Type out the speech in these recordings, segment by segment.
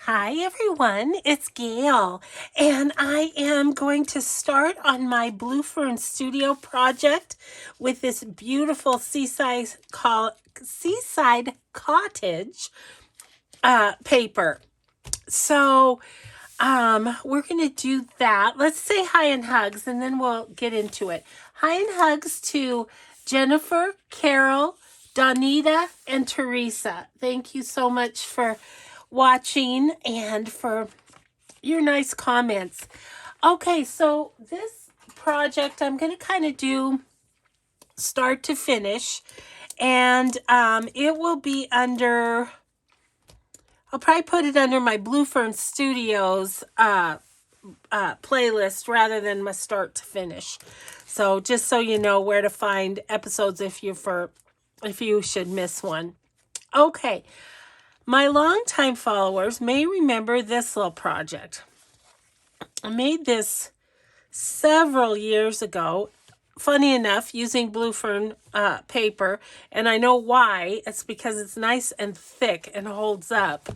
Hi everyone, it's Gail, and I am going to start on my Blue Fern Studio project with this beautiful Seaside Cottage paper. So we're going to do that. Let's say hi and hugs, and then we'll get into it. Hi and hugs to Jennifer, Carol, Donita, and Teresa. Thank you so much for watching and for your nice comments. Okay, so this project I'm going to kind of do start to finish, and it will be under, I'll probably put it under my Blue Fern Studios playlist rather than my start to finish. So just so you know where to find episodes if you should miss one. Okay. My longtime followers may remember this little project. I made this several years ago, funny enough, using Blue Fern paper, and I know why. It's because it's nice and thick and holds up.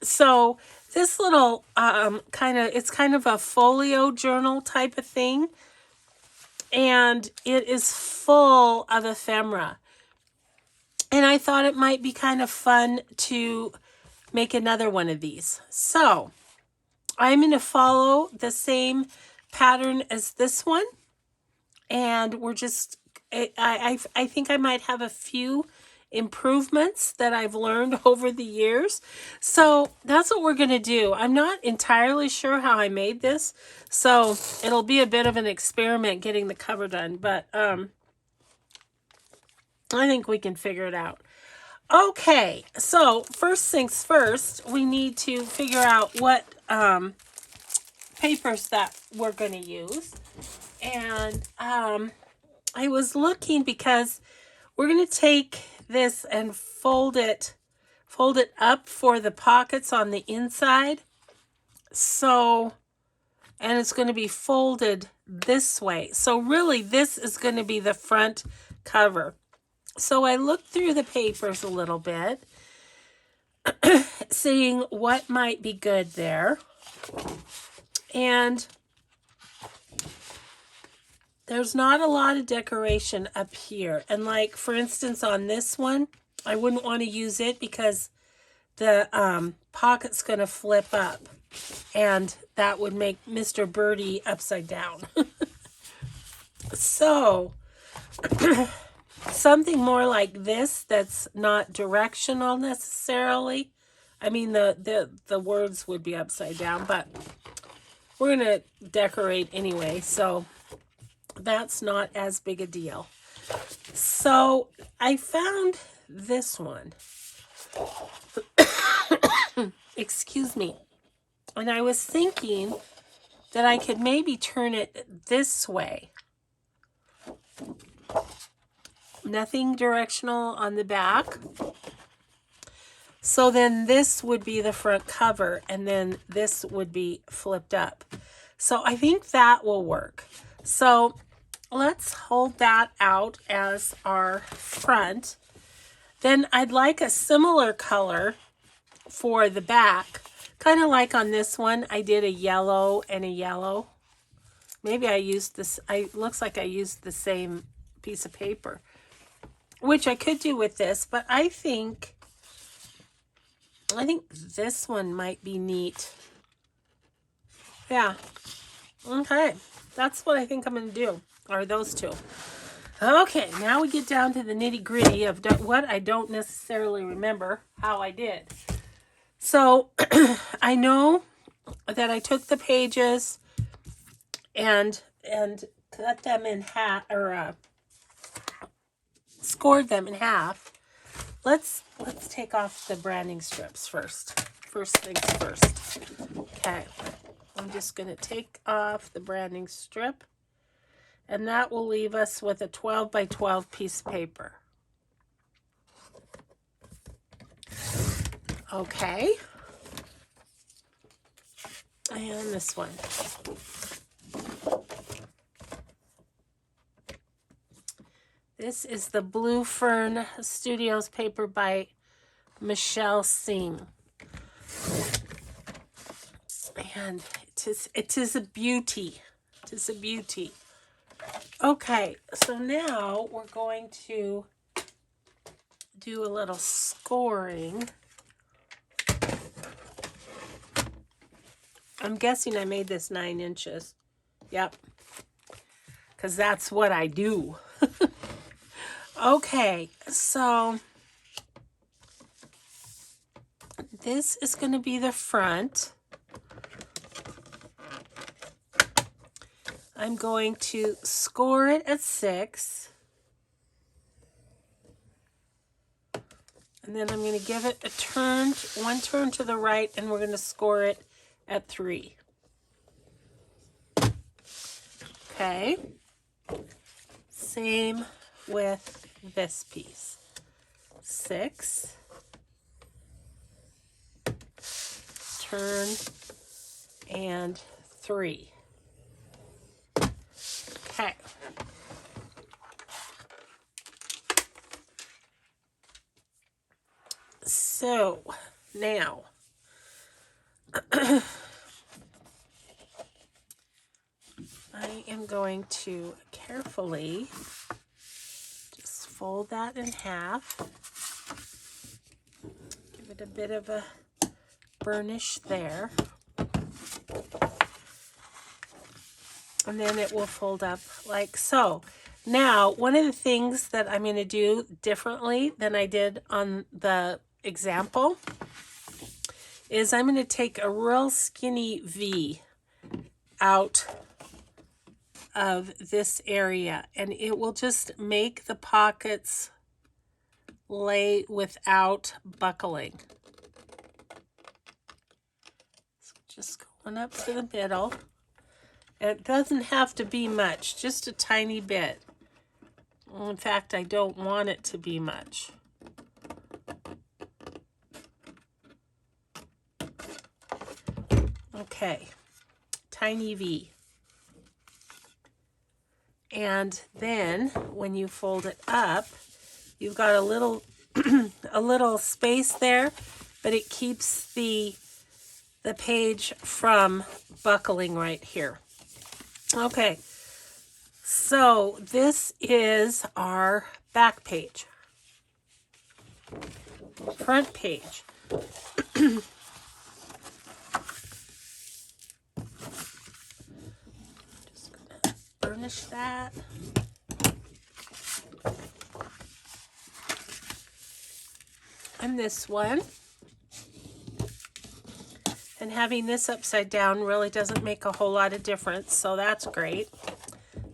So this little it's kind of a folio journal type of thing, and it is full of ephemera. And I thought it might be kind of fun to make another one of these. So I'm going to follow the same pattern as this one. And we're just, I think I might have a few improvements that I've learned over the years. So that's what we're going to do. I'm not entirely sure how I made this. So it'll be a bit of an experiment getting the cover done. But I think we can figure it out. Okay, so first things first, we need to figure out what papers that we're going to use. And I was looking because we're going to take this and fold it up for the pockets on the inside. So, and it's going to be folded this way. So really this is going to be the front cover. So I looked through the papers a little bit, seeing what might be good there. And there's not a lot of decoration up here. And like, for instance, on this one, I wouldn't want to use it because the pocket's going to flip up. And that would make Mr. Birdie upside down. So something more like this that's not directional necessarily. I mean, the words would be upside down, but we're going to decorate anyway, so that's not as big a deal. So I found this one. Excuse me. And I was thinking that I could maybe turn it this way. Nothing directional on the back. So then this would be the front cover, and then this would be flipped up. So I think that will work. So let's hold that out as our front. Then I'd like a similar color for the back. Kind of like on this one, I did a yellow and a yellow. Maybe I used this, looks like I used the same piece of paper, which I could do with this, but I think this one might be neat. Yeah. Okay. That's what I think I'm going to do, or those two. Okay, now we get down to the nitty-gritty of what I don't necessarily remember how I did. So I know that I took the pages and cut them in half, or scored them in half. Let's take off the branding strips first. First things first. Okay. I'm just going to take off the branding strip, and that will leave us with a 12 by 12 piece of paper. Okay. And this one. This is the Blue Fern Studios paper by Michelle Singh. And it is a beauty. It is a beauty. Okay, so now we're going to do a little scoring. I'm guessing I made this 9 inches. Yep. Because that's what I do. Okay, so this is going to be the front. I'm going to score it at 6. And then I'm going to give it a turn, one turn to the right, and we're going to score it at 3. Okay. Same with this piece. 6. Turn and 3. Okay. So now I am going to carefully just fold that in half. Give it a bit of a burnish there. And then it will fold up like so. Now, one of the things that I'm going to do differently than I did on the example is I'm going to take a real skinny V out of this area, and it will just make the pockets lay without buckling. So just going up to the middle. It doesn't have to be much, just a tiny bit. In fact, I don't want it to be much. Okay, tiny V. And then when you fold it up, you've got a little a little space there, but it keeps the page from buckling right here. Okay, so this is our back page. Front page. Just gonna burnish that. And this one. And having this upside down really doesn't make a whole lot of difference, so that's great.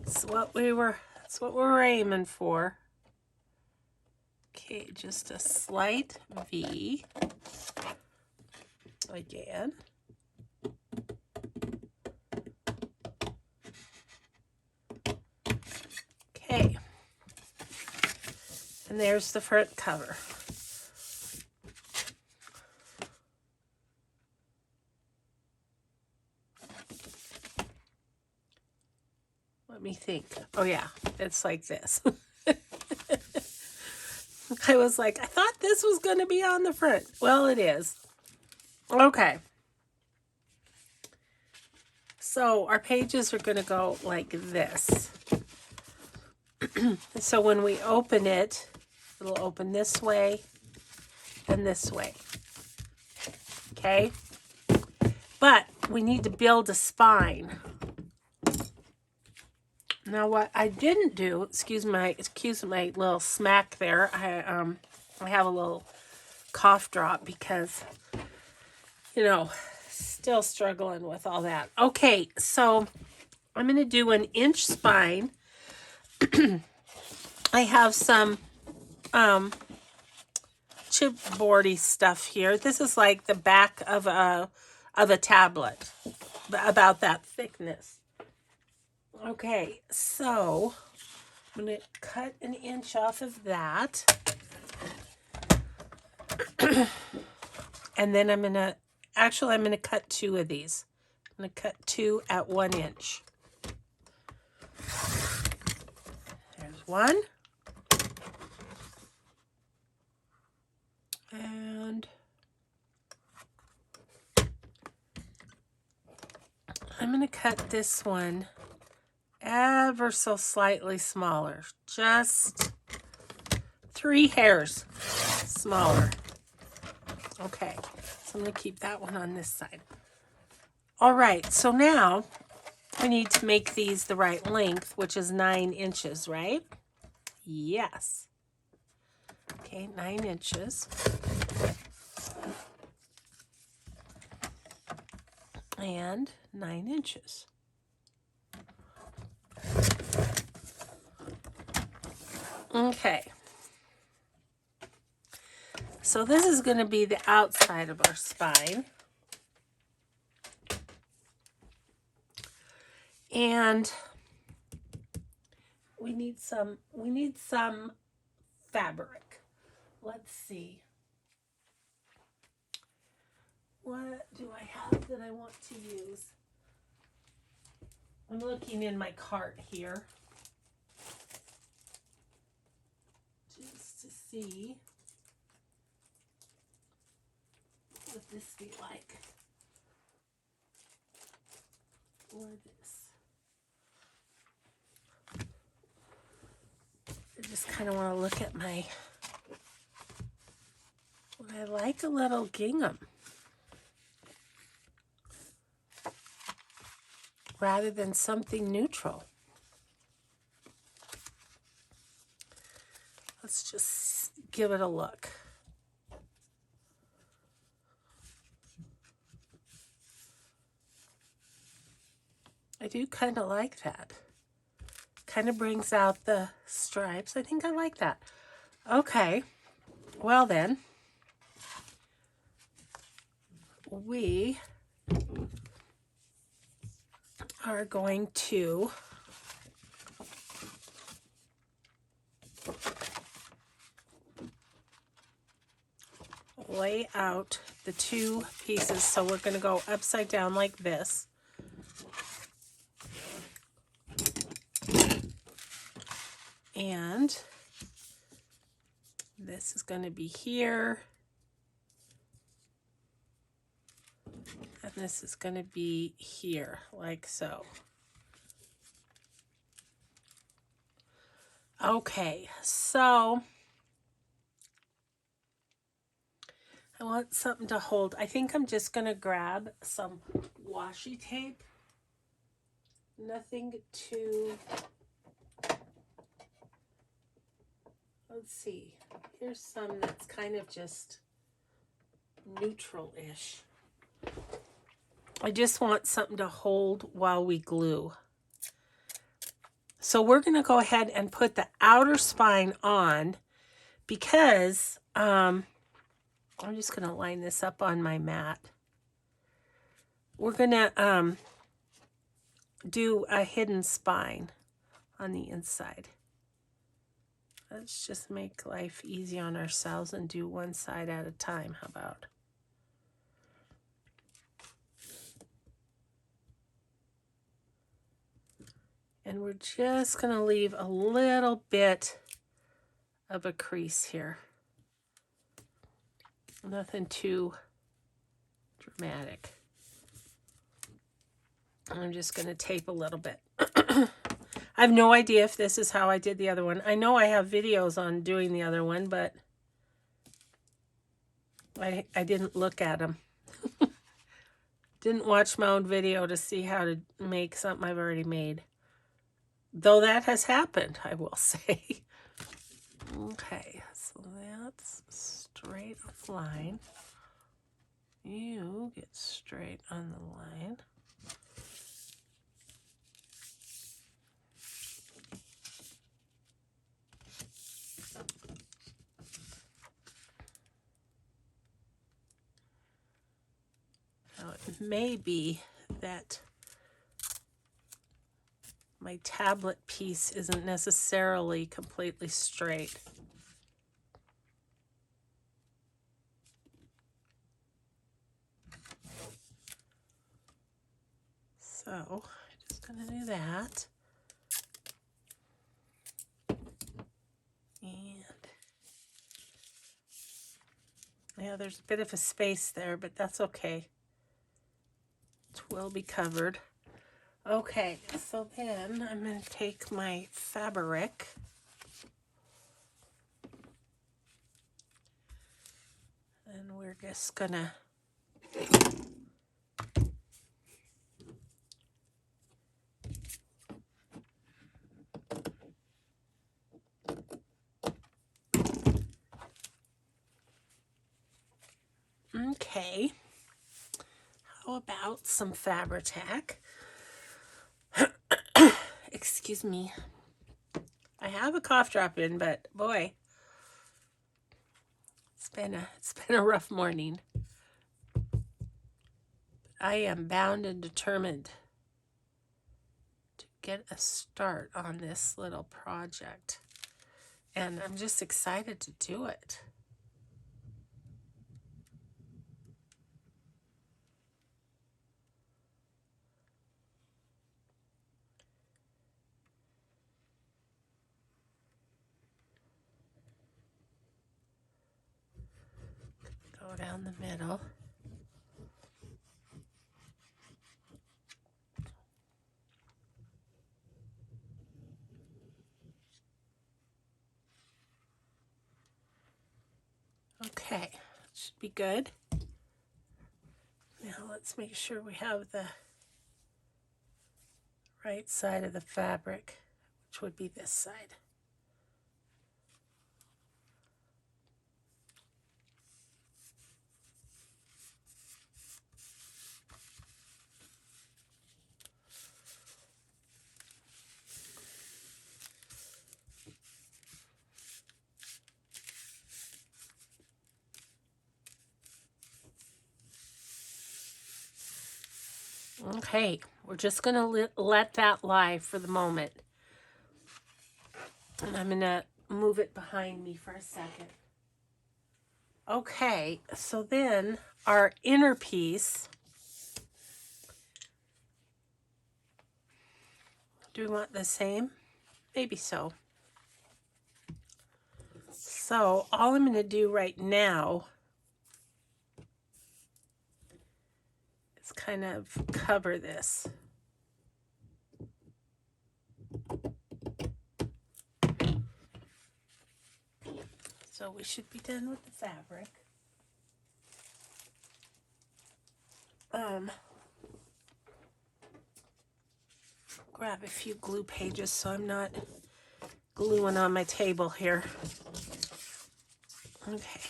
That's what we're aiming for. Okay, just a slight V again. Okay. And there's the front cover. Let me think. Oh yeah, it's like this. I was like, I thought this was going to be on the front. Well, it is. Okay. So our pages are going to go like this. So when we open it, it'll open this way and this way. Okay? But we need to build a spine. Now what I didn't do, excuse my little smack there. I have a little cough drop because, you know, still struggling with all that. Okay, so I'm going to do an inch spine. I have some chipboardy stuff here. This is like the back of a tablet, about that thickness. Okay, so I'm going to cut an inch off of that. And then I'm going to cut 2 of these. I'm going to cut 2 at 1 inch. There's 1. And I'm going to cut this one ever so slightly smaller. Just 3 hairs smaller. Okay, so I'm going to keep that one on this side. All right, so now I need to make these the right length, which is 9 inches, right? Yes. Okay, 9 inches. And 9 inches. Okay. So this is going to be the outside of our spine. And we need some fabric. Let's see. What do I have that I want to use? I'm looking in my cart here just to see what this be like. Or this. I just kind of want to look at my, I like a little gingham rather than something neutral. Let's just give it a look. I do kind of like that. Kind of brings out the stripes. I think I like that. Okay, well then, we are going to lay out the 2 pieces. So we're going to go upside down like this. And this is going to be here. And this is going to be here, like so. Okay, so I want something to hold. I think I'm just going to grab some washi tape. Nothing too... Let's see. Here's some that's kind of just neutral-ish. I just want something to hold while we glue. So we're going to go ahead and put the outer spine on because I'm just going to line this up on my mat. We're going to do a hidden spine on the inside. Let's just make life easy on ourselves and do one side at a time. How about? And we're just going to leave a little bit of a crease here. Nothing too dramatic. I'm just going to tape a little bit. I have no idea if this is how I did the other one. I know I have videos on doing the other one, but I didn't look at them. Didn't watch my own video to see how to make something I've already made. Though that has happened, I will say. Okay, so that's straight on the line. You get straight on the line. Now it may be that my tablet piece isn't necessarily completely straight. So I'm just going to do that. And yeah, there's a bit of a space there, but that's okay. It will be covered. Okay, so then I'm going to take my fabric and we're just going to okay. How about some Fabri-Tac? Excuse me. I have a cough drop in, but boy, it's been a rough morning. I am bound and determined to get a start on this little project. And I'm just excited to do it. Go down the middle. Okay, should be good. Now let's make sure we have the right side of the fabric, which would be this side. Okay, we're just going to let that lie for the moment. And I'm going to move it behind me for a second. Okay, so then our inner piece, do we want the same? Maybe so. So all I'm going to do right now is kind of cover this. So we should be done with the fabric. Grab a few glue pages so I'm not gluing on my table here. Okay.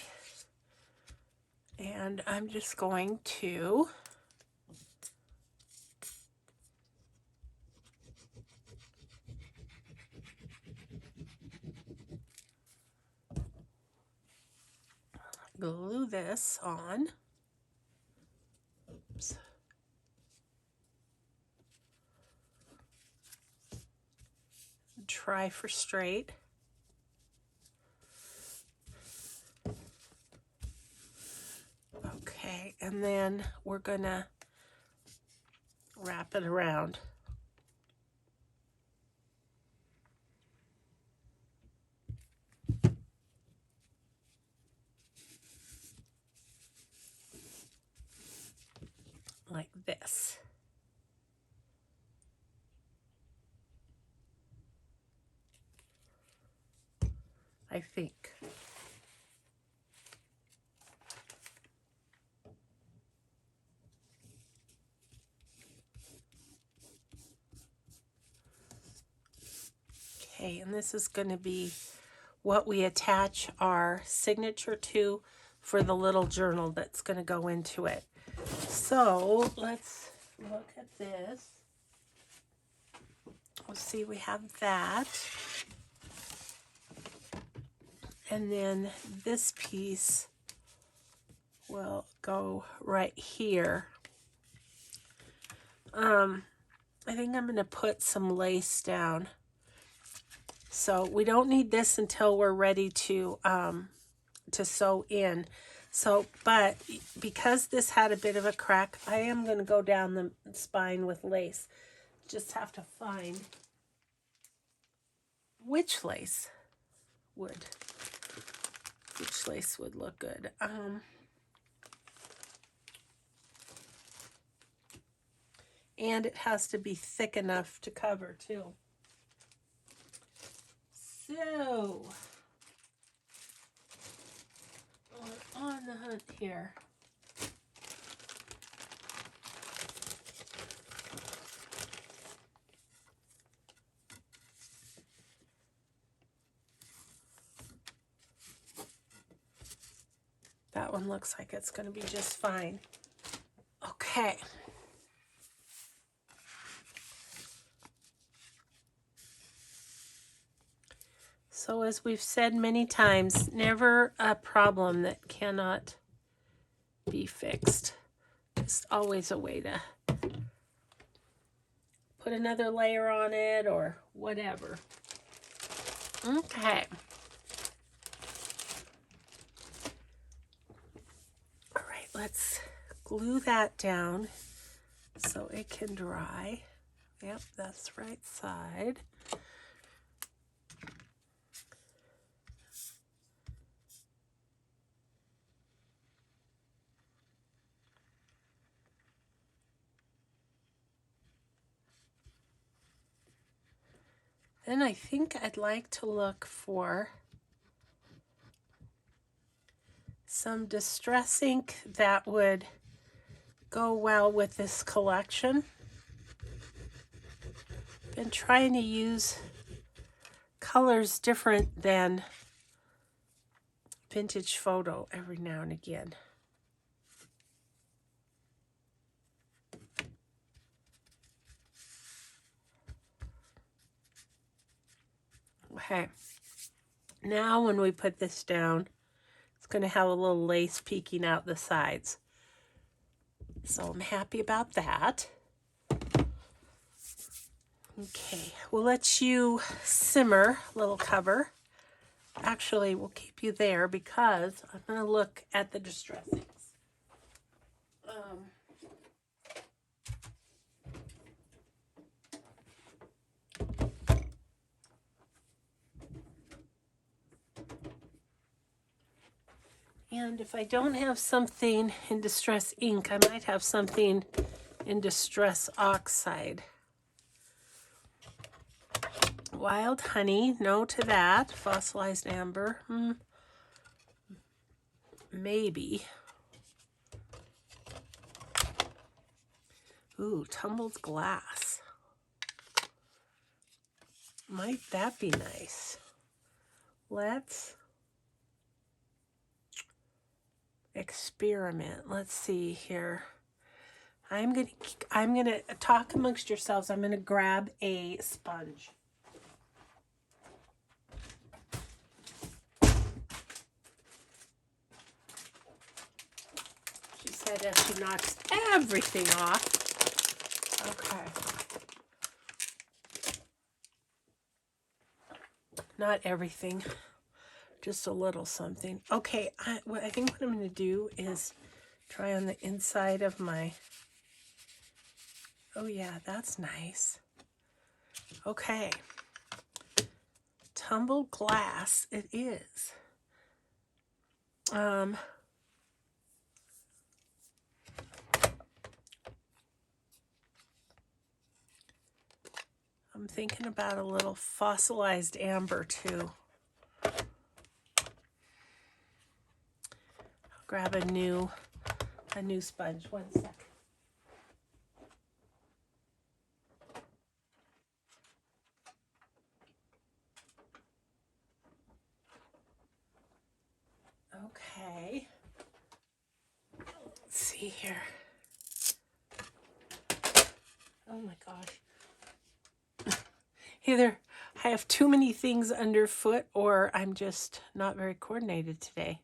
And I'm just going to glue this on. Oops. Try for straight. Okay, and then we're gonna wrap it around. Like this. I think. Okay, and this is going to be what we attach our signature to for the little journal that's going to go into it. So let's look at this. Let's see, we have that. And then this piece will go right here. I think I'm going to put some lace down. So we don't need this until we're ready to sew in. So, but because this had a bit of a crack, I am going to go down the spine with lace. Just have to find which lace would look good. And it has to be thick enough to cover too. So, we're on the hunt here. That one looks like it's going to be just fine. Okay. So as we've said many times, never a problem that cannot be fixed. Just always a way to put another layer on it or whatever. Okay. All right, let's glue that down so it can dry. Yep, that's right side. Then I think I'd like to look for some distress ink that would go well with this collection. Been trying to use colors different than vintage photo every now and again. Okay, now when we put this down, it's going to have a little lace peeking out the sides. So I'm happy about that. Okay, we'll let you simmer, little cover. Actually, we'll keep you there because I'm going to look at the distressings. And if I don't have something in distress ink, I might have something in distress oxide. Wild honey, no to that. Fossilized amber, maybe. Ooh, tumbled glass. Might that be nice? Let's experiment. Let's see here. I'm gonna talk amongst yourselves. I'm gonna grab a sponge. She said as she knocks everything off. Okay. Not everything, just a little something. Okay, I think what I'm going to do is try on the inside of my, oh yeah, that's nice. Okay, tumbled glass it is. I'm thinking about a little fossilized amber too. I'll grab a new sponge. One sec. Okay. Let's see here. Oh my gosh. Either I have too many things underfoot or I'm just not very coordinated today.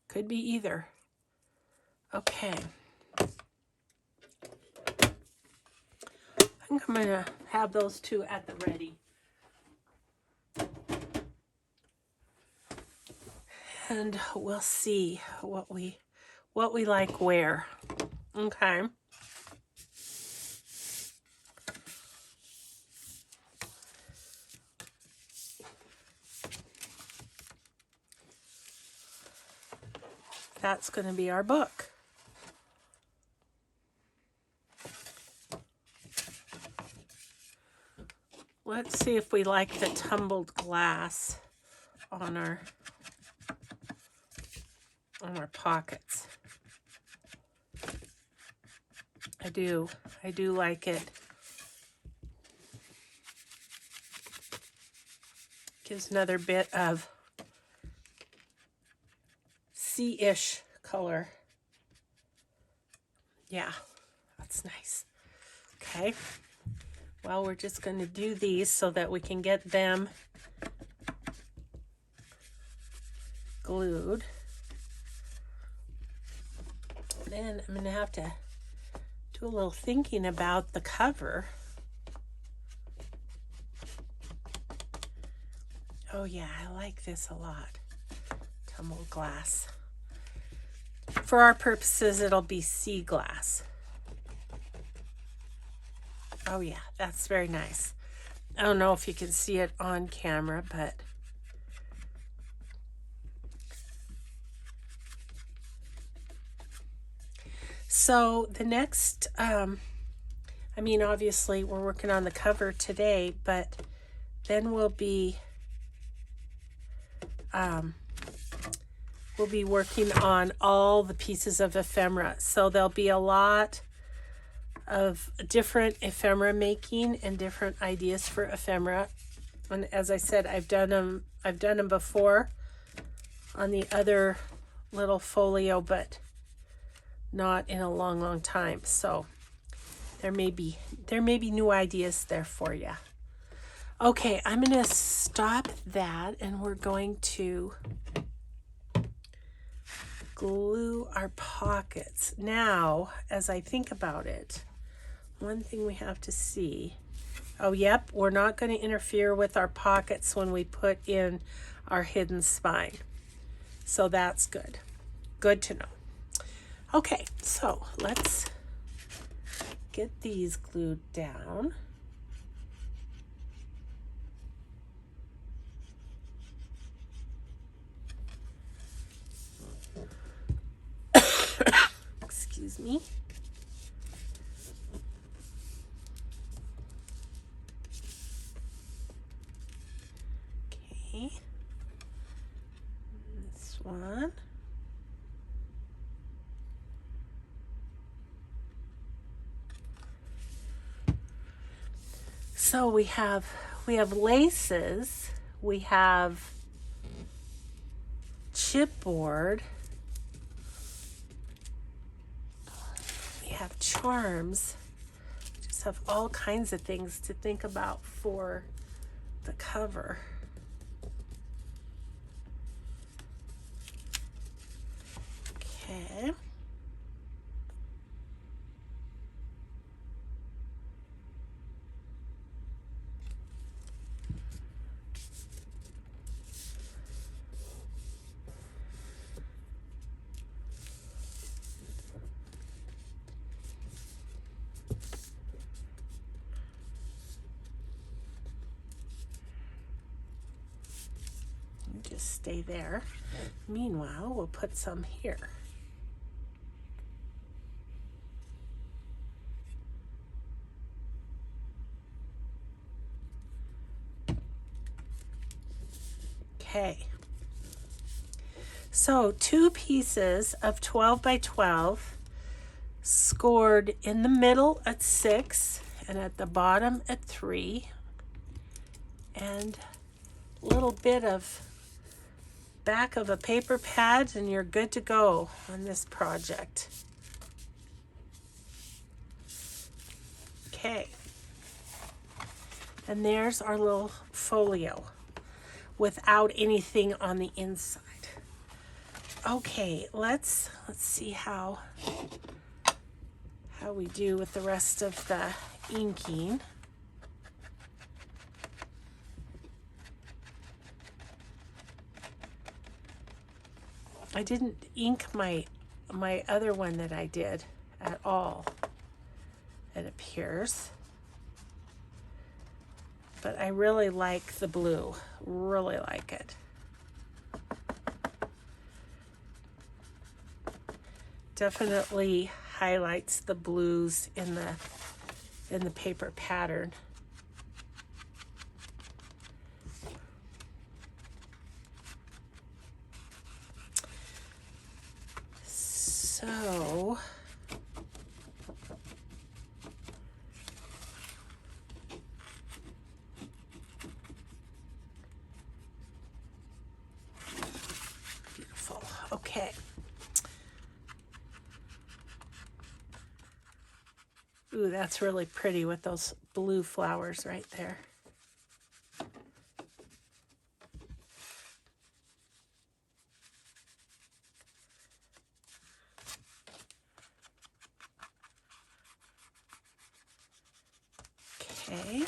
Could be either. Okay. I think I'm going to have those two at the ready. And we'll see what we like where. Okay. That's going to be our book. let's see if we like the tumbled glass on our pockets. I do like it. Gives another bit of sea-ish color. Yeah, that's nice. Okay, well, we're just going to do these so that we can get them glued. Then I'm going to have to do a little thinking about the cover. Oh yeah, I like this a lot. Tumbled glass. For our purposes, it'll be sea glass. Oh yeah, that's very nice. I don't know if you can see it on camera, but so the next, I mean, obviously we're working on the cover today, but then we'll be working on all the pieces of ephemera. So there'll be a lot of different ephemera making and different ideas for ephemera. And as I said, I've done them before on the other little folio, but not in a long time. So there may be new ideas there for you. Okay, I'm going to stop that, and we're going to glue our pockets. Now, as I think about it, one thing we have to see, oh yep, we're not going to interfere with our pockets when we put in our hidden spine. So that's good. Good to know. Okay, so let's get these glued down. Excuse me. Okay. This one. So we have laces, we have chipboard, we have charms. Just have all kinds of things to think about for the cover. Okay. Just stay there. Meanwhile, we'll put some here. Okay. So 2 pieces of 12 by 12 scored in the middle at 6 and at the bottom at 3, and a little bit of back of a paper pad, and you're good to go on this project. Okay, and there's our little folio without anything on the inside. Okay, let's see how we do with the rest of the inking. I didn't ink my other one that I did at all, it appears. But I really like the blue, really like it. Definitely highlights the blues in the paper pattern. So beautiful. Okay. Ooh, that's really pretty with those blue flowers right there. Okay.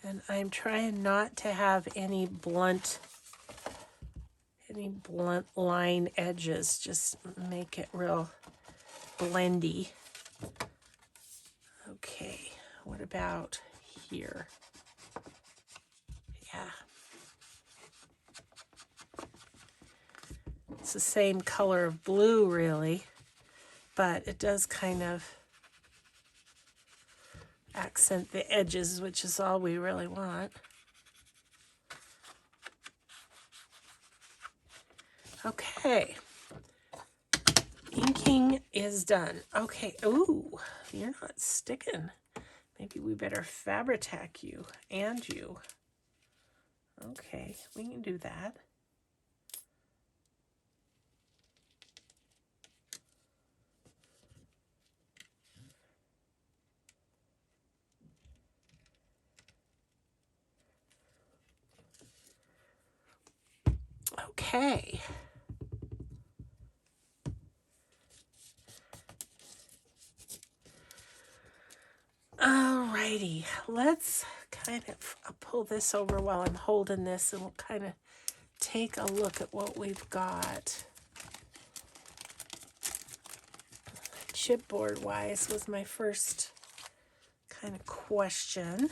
And I'm trying not to have any blunt line edges. Just make it real blendy. Okay, what about here? Yeah. It's the same color of blue, really, but it does kind of accent the edges, which is all we really want. Okay. Inking is done. Okay. Ooh, you're not sticking. Maybe we better Fabri-Tac you and you. Okay, we can do that. Okay. Alrighty, let's kind of pull this over while I'm holding this, and we'll kind of take a look at what we've got. Chipboard wise was my first kind of question.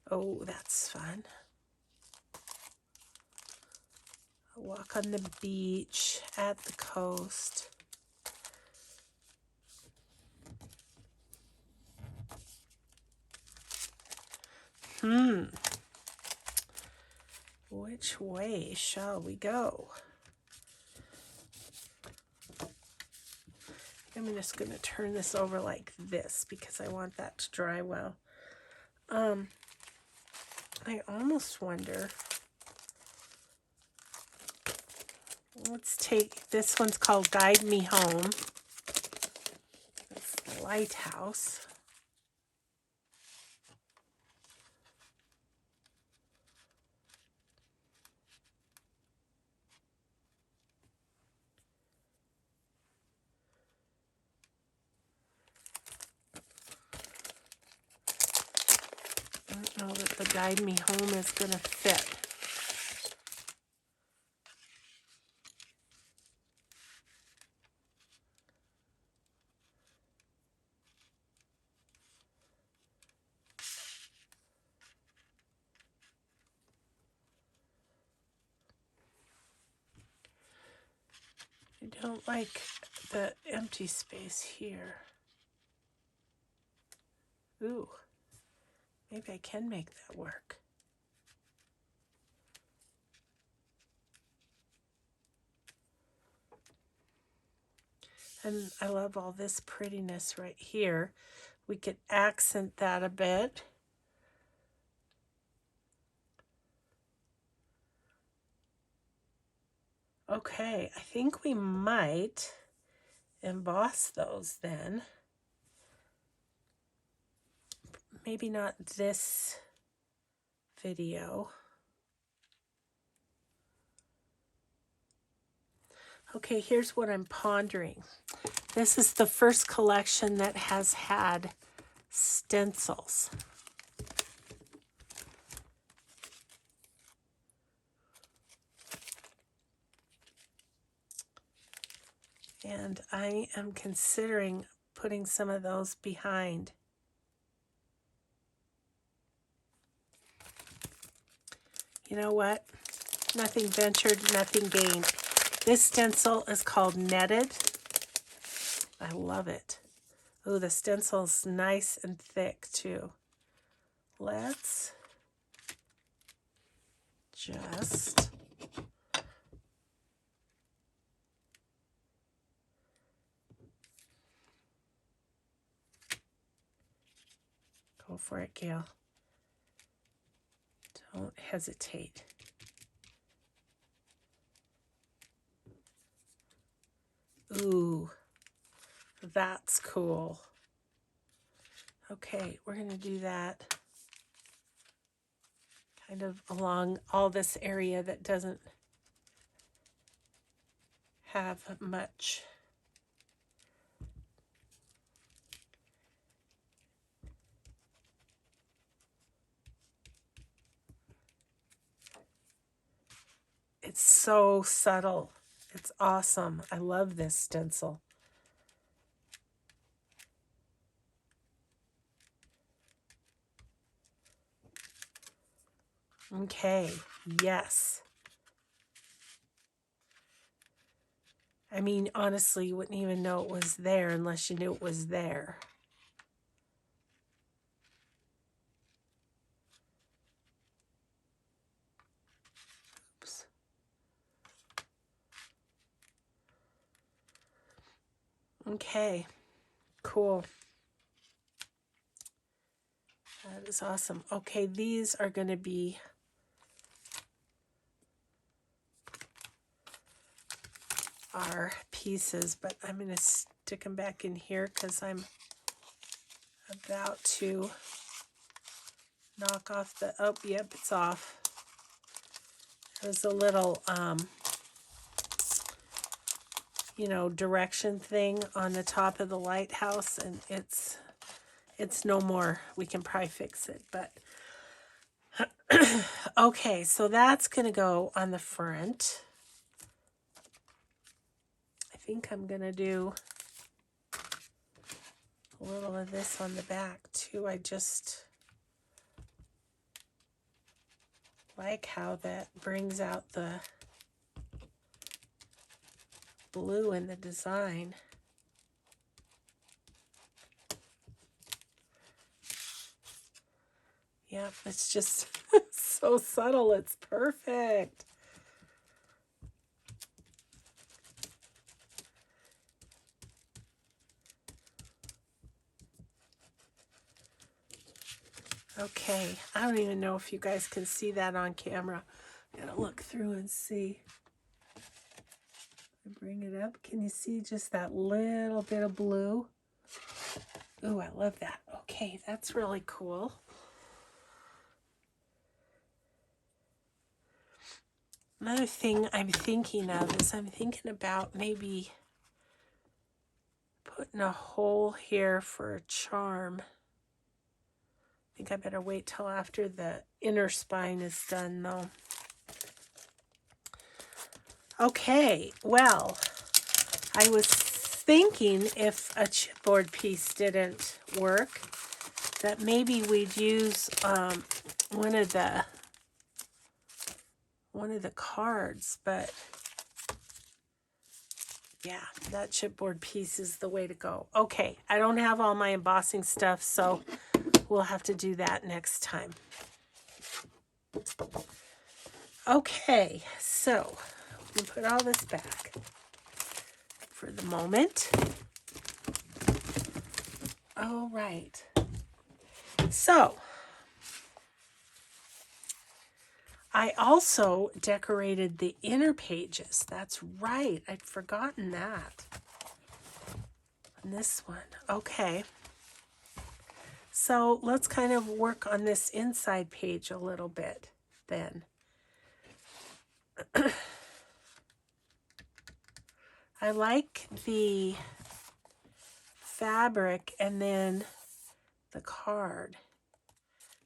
Oh, that's fun. A walk on the beach, at the coast. Which way shall we go? I'm just going to turn this over like this because I want that to dry well. I almost wonder. Let's take, this one's called Guide Me Home. It's the lighthouse. I don't know that the Guide Me Home is going to fit. I don't like the empty space here. Ooh, maybe I can make that work. And I love all this prettiness right here. We could accent that a bit. Okay, I think we might emboss those then. Maybe not this video. Okay, here's what I'm pondering. This is the first collection that has had stencils. And I am considering putting some of those behind. You know what? Nothing ventured, nothing gained. This stencil is called Netted. I love it. Ooh, the stencil's nice and thick too. Let's just go for it, Gail. Don't hesitate. Ooh, that's cool. Okay, we're going to do that kind of along all this area that doesn't have much. It's so subtle. It's awesome. I love this stencil. Okay, yes. I mean, honestly, you wouldn't even know it was there unless you knew it was there. Oops. Okay, cool. That is awesome. Okay, these are going to be our pieces, but I'm going to stick them back in here because I'm about to knock off the, oh, yep, it's off. There's a little, you know, direction thing on the top of the lighthouse, and it's no more. We can probably fix it, but okay, so that's going to go on the front. I think I'm going to do a little of this on the back too. I just like how that brings out the blue in the design. Yep, it's just so subtle. It's perfect. Okay, I don't even know if you guys can see that on camera. I gotta look through and see. Bring it up. Can you see just that little bit of blue? Ooh, I love that. Okay, that's really cool. Another thing I'm thinking of is I'm thinking about maybe putting a hole here for a charm. I think I better wait till after the inner spine is done though. Okay, well, I was thinking if a chipboard piece didn't work, that maybe we'd use one of the cards, but yeah, that chipboard piece is the way to go. Okay, I don't have all my embossing stuff, so we'll have to do that next time. Okay, so we put all this back for the moment. All right. So I also decorated the inner pages. That's right. I'd forgotten that. And this one. Okay. So let's kind of work on this inside page a little bit then. I like the fabric and then the card.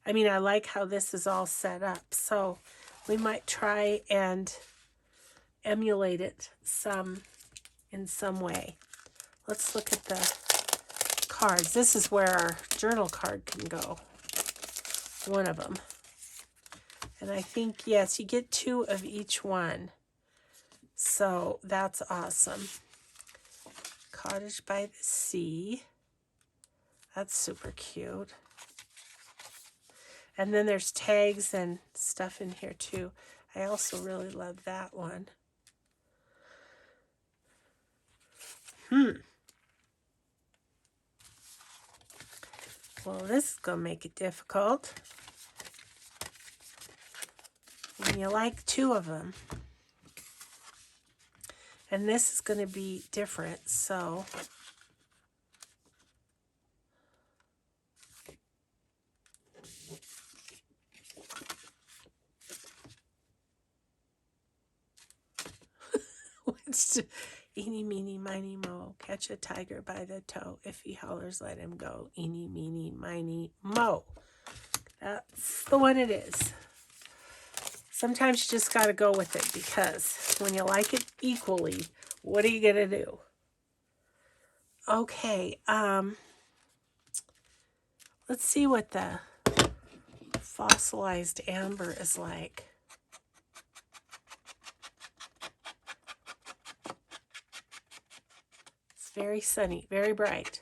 I mean, I like how this is all set up. So we might try and emulate it in some way. Let's look at the cards. This is where our journal card can go. One of them. And I think, yes, you get 2 of each one. So that's awesome. Cottage by the Sea. That's super cute. And then there's tags and stuff in here too. I also really love that one. Well, this is going to make it difficult. And you like two of them. And this is going to be different, so... Eeny, meeny, miny, mo. Catch a tiger by the toe. If he hollers, let him go. Eeny, meeny, miny, mo. That's the one it is. Sometimes you just got to go with it, because when you like it equally, what are you going to do? Okay, let's see what the fossilized amber is like. It's very sunny, very bright.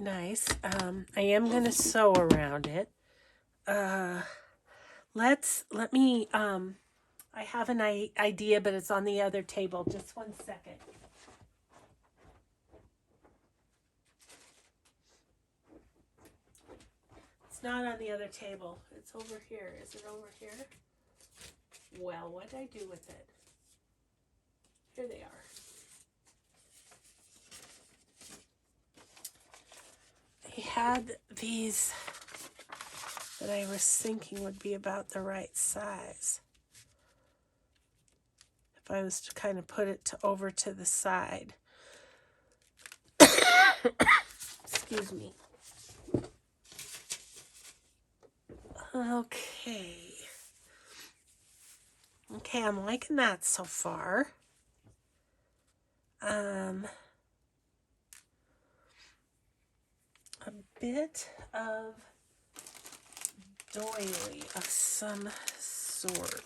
Nice. I am going to sew around it. Let me, I have an idea, but it's on the other table. Just one second. It's not on the other table. It's over here. Is it over here? Well, what did I do with it? Here they are. I had these that I was thinking would be about the right size. If I was to kind of put it over to the side. Excuse me. Okay. Okay, I'm liking that so far. A bit of doily of some sort.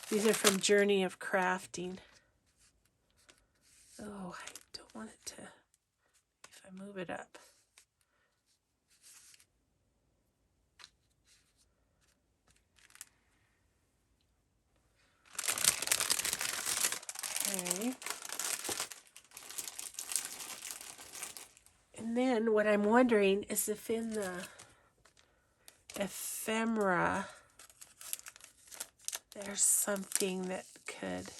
These are from Journey of Crafting. Oh, I don't want it to, if I move it up. Okay. And then what I'm wondering is if in the Ephemera there's something that could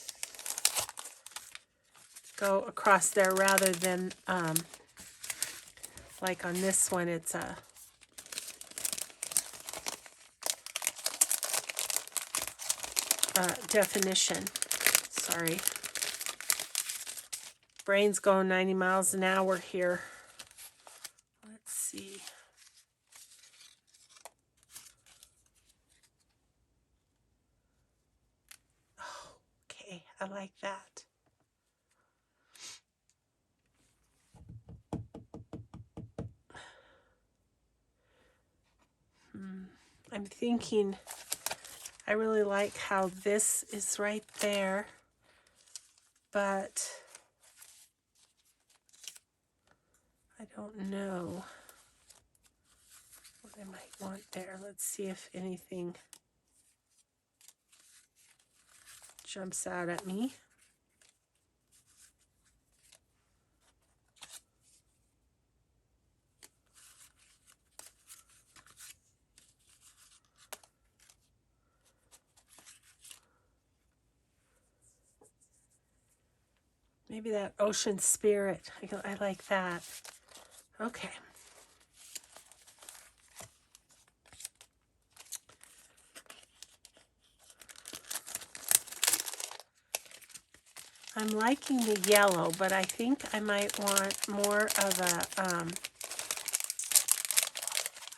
go across there rather than like on this one it's a definition. Sorry. Brain's going 90 miles an hour here. Let's see. Oh, okay, I like that. I'm thinking I really like how this is right there, but I don't know what I might want there. Let's see if anything jumps out at me. Maybe that ocean spirit. I like that. Okay. I'm liking the yellow, but I think I might want more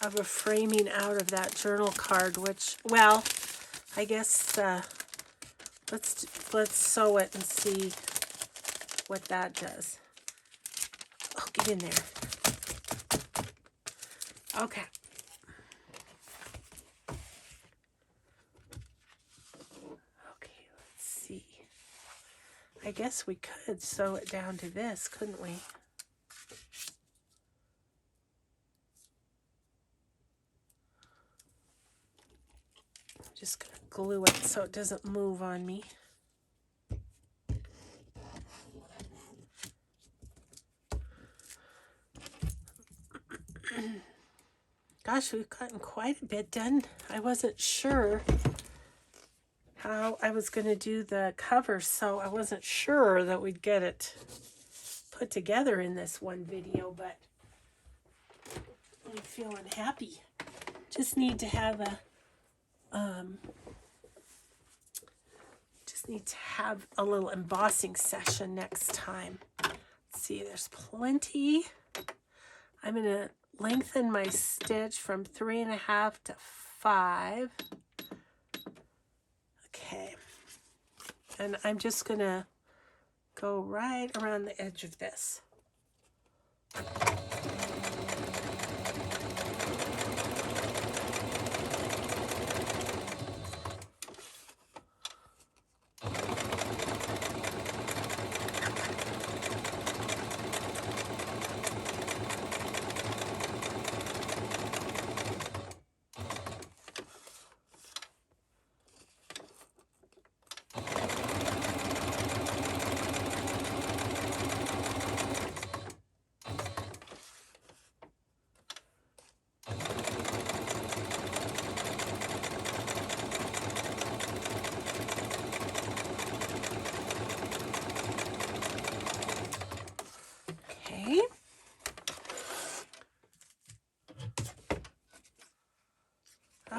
of a framing out of that journal card, which, well, I guess let's sew it and see what that does. Oh, get in there. Okay. Okay, let's see. I guess we could sew it down to this, couldn't we? I'm just going to glue it so it doesn't move on me. Gosh, we've gotten quite a bit done. I wasn't sure how I was going to do the cover, so I wasn't sure that we'd get it put together in this one video, but I'm feeling happy. Just need to have a little embossing session next time. Let's see, there's plenty. I'm going to lengthen my stitch from 3.5 to 5. Okay. And I'm just going to go right around the edge of this.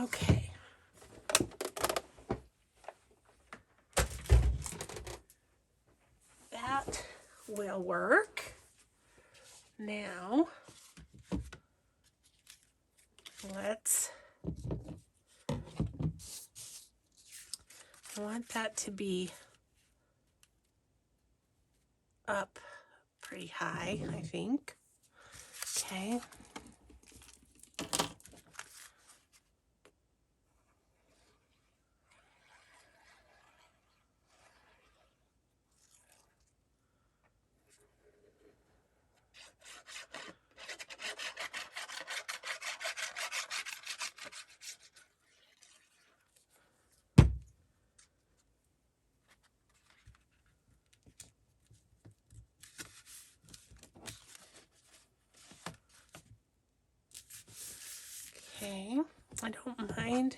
Okay. That will work. Now, I want that to be up pretty high, I think. Okay. Okay, I don't mind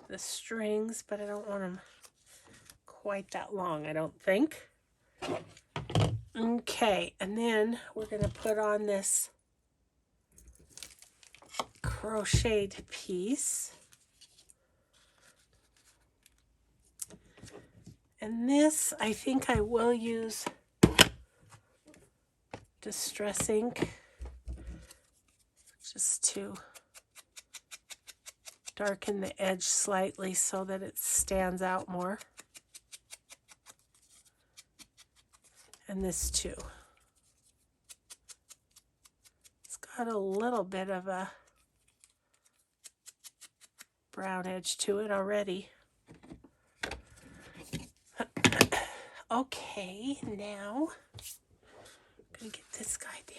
the strings, but I don't want them quite that long, I don't think. Okay, and then we're going to put on this crocheted piece. And this, I think I will use Distress ink just to darken the edge slightly so that it stands out more. And this too. It's got a little bit of a brown edge to it already. Okay, now I'm going to get this guy down.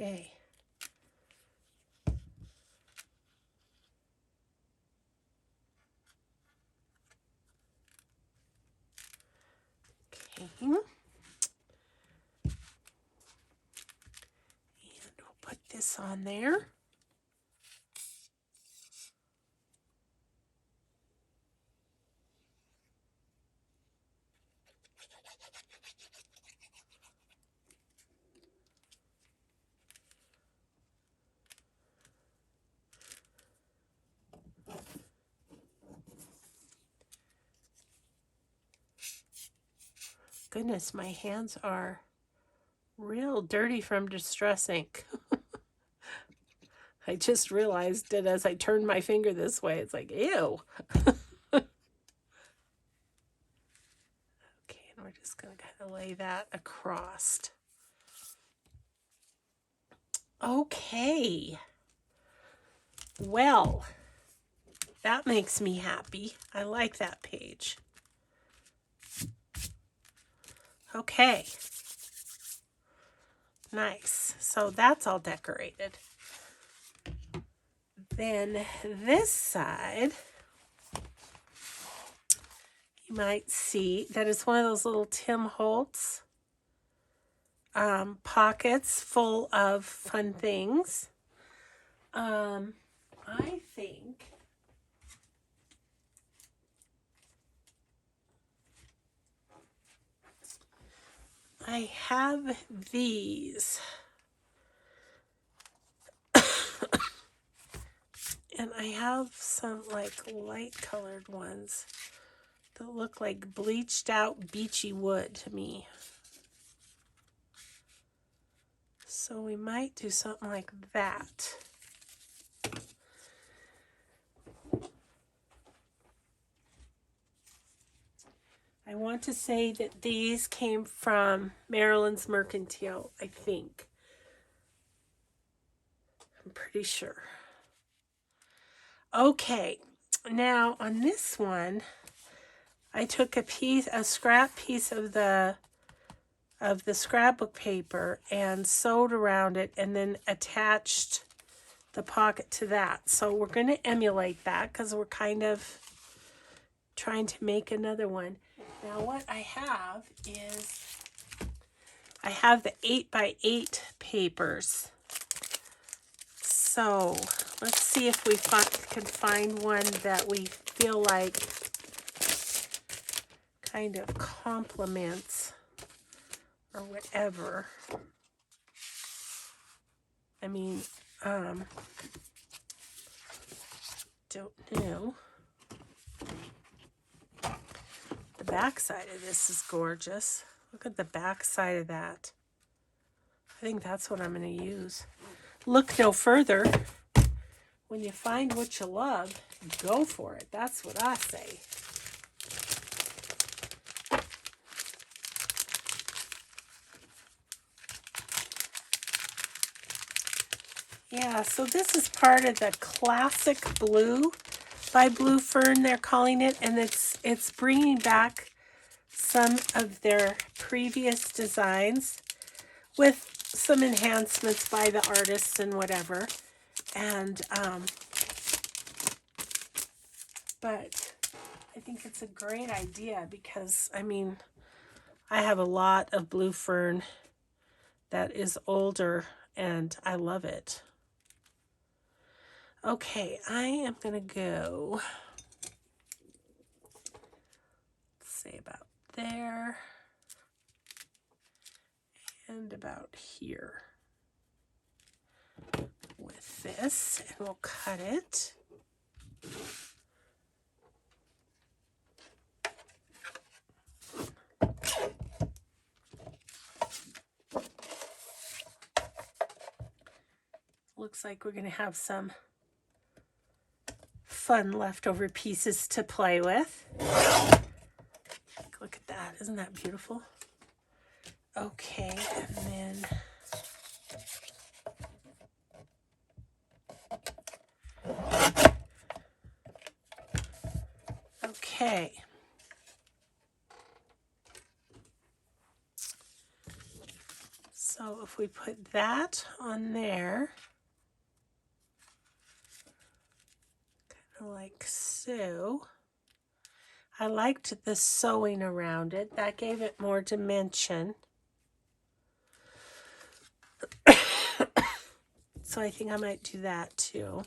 Okay. Okay. And we'll put this on there. Goodness, my hands are real dirty from Distress ink. I just realized it as I turned my finger this way. It's like, ew. Okay, and we're just going to kind of lay that across. Okay. Well, that makes me happy. I like that page. Okay. Nice. So that's all decorated. Then this side, you might see that it's one of those little Tim Holtz pockets full of fun things. I think I have these. And I have some like light colored ones that look like bleached out beachy wood to me. So we might do something like that. I want to say that these came from Maryland's Mercantile, I think. I'm pretty sure. Okay, now on this one, I took a scrap piece of the scrapbook paper and sewed around it and then attached the pocket to that. So we're going to emulate that because we're kind of trying to make another one. Now what I have is I have the 8x8 papers. So let's see if we can find one that we feel like kind of complements or whatever. I mean, don't know. The back side of this is gorgeous. Look at the back side of that. I think that's what I'm going to use. Look no further. When you find what you love, go for it. That's what I say. Yeah, so this is part of the Classic Blue by Blue Fern, they're calling it, and it's bringing back some of their previous designs with some enhancements by the artists and whatever. And but I think it's a great idea because, I mean, I have a lot of Blue Fern that is older and I love it. Okay, I am going to go, let's say about there and about here with this, and we'll cut it. Looks like we're going to have some fun leftover pieces to play with. Look at that. Isn't that beautiful? Okay, and then okay. So if we put that on there, kind of like so. I liked the sewing around it. That gave it more dimension. So I think I might do that too.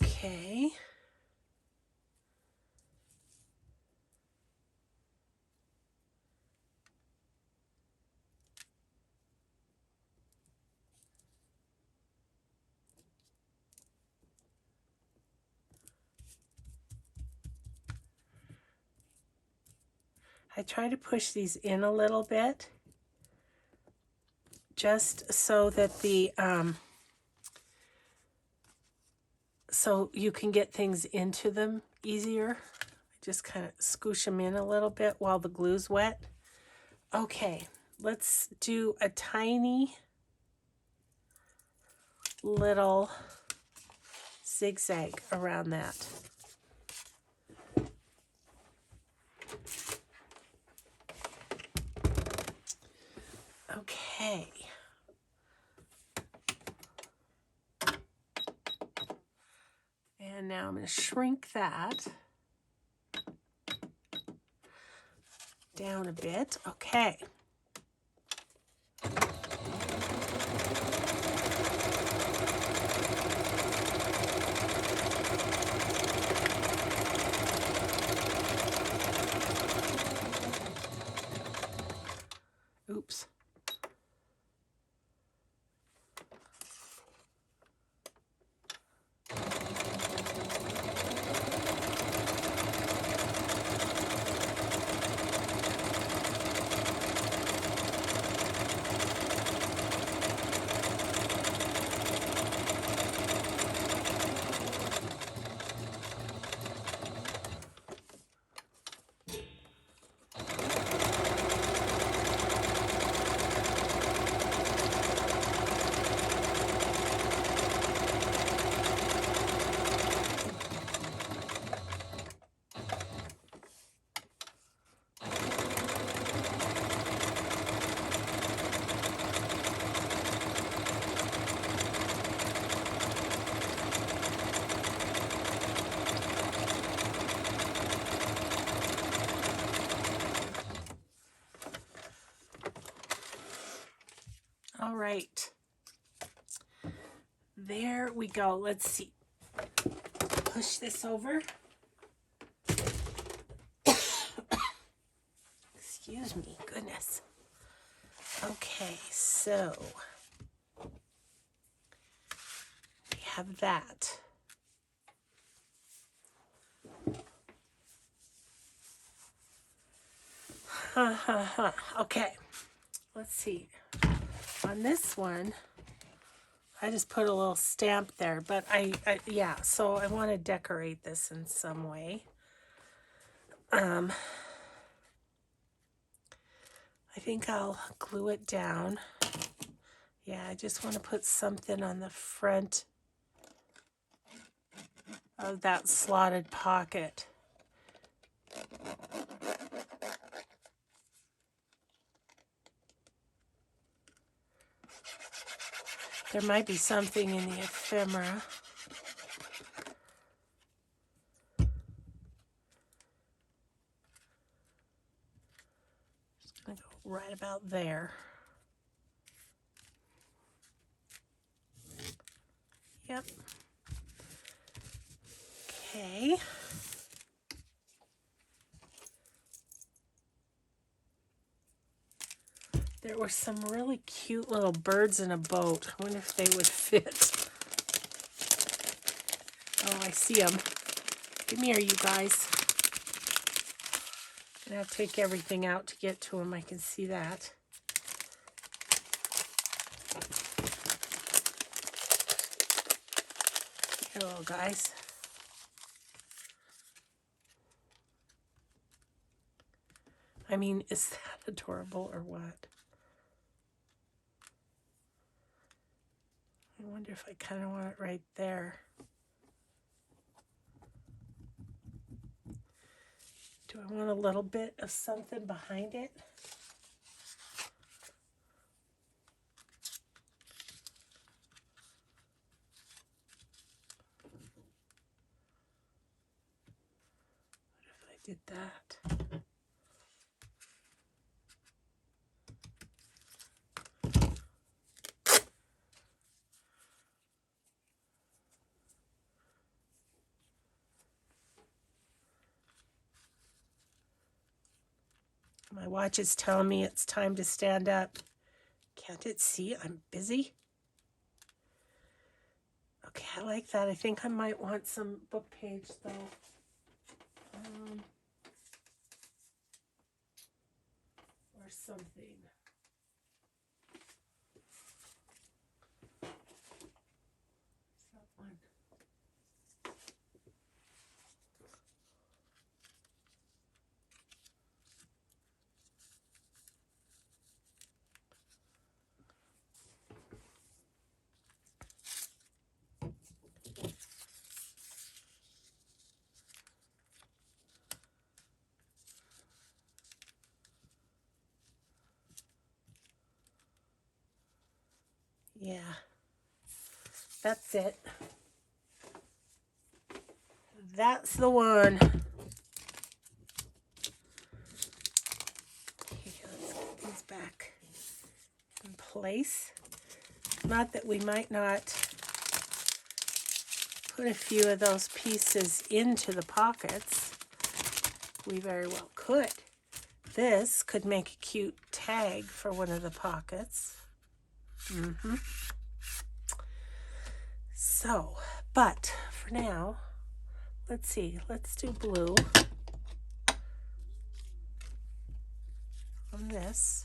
Okay. I try to push these in a little bit just so that the so you can get things into them easier. I just kind of scoosh them in a little bit while the glue's wet. Okay, let's do a tiny little zigzag around that. Okay. And now I'm going to shrink that down a bit. Okay. Oops. All right. There we go. Let's see. Push this over. Excuse me. Goodness. Okay, so we have that. Okay, let's see. On this one, I just put a little stamp there, but yeah, so I want to decorate this in some way. I think I'll glue it down. Yeah, I just want to put something on the front of that slotted pocket. There might be something in the ephemera. Just gonna go right about there. Yep. Okay. There were some really cute little birds in a boat. I wonder if they would fit. Oh, I see them. Come here, you guys. I'm gonna have to take everything out to get to them. I can see that. Hello, guys. I mean, is that adorable or what? I wonder if I kind of want it right there. Do I want a little bit of something behind it? What if I did that? My watch is telling me it's time to stand up. Can't it see I'm busy? Okay, I like that. I think I might want some book page though. or something. That one. Yeah, that's it. That's the one. Okay, let's get these back in place. Not that we might not put a few of those pieces into the pockets. We very well could. This could make a cute tag for one of the pockets. So, but for now, let's see. Let's do blue on this.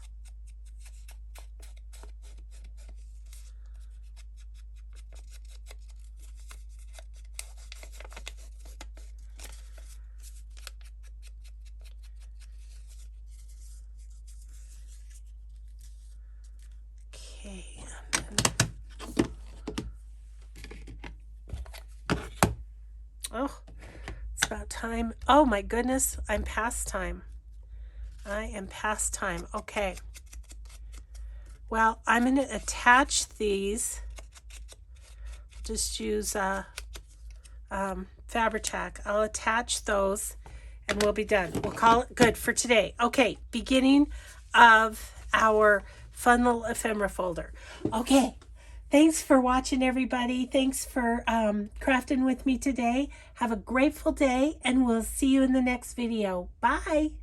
Okay. Oh, it's about time. Oh my goodness, I'm past time. I am past time. Okay. Well, I'm going to attach these. Just use Fabri-Tac. I'll attach those and we'll be done. We'll call it good for today. Okay, beginning of our fun little ephemera folder. Okay, thanks for watching, everybody. Thanks for crafting with me today. Have a grateful day, and we'll see you in the next video. Bye.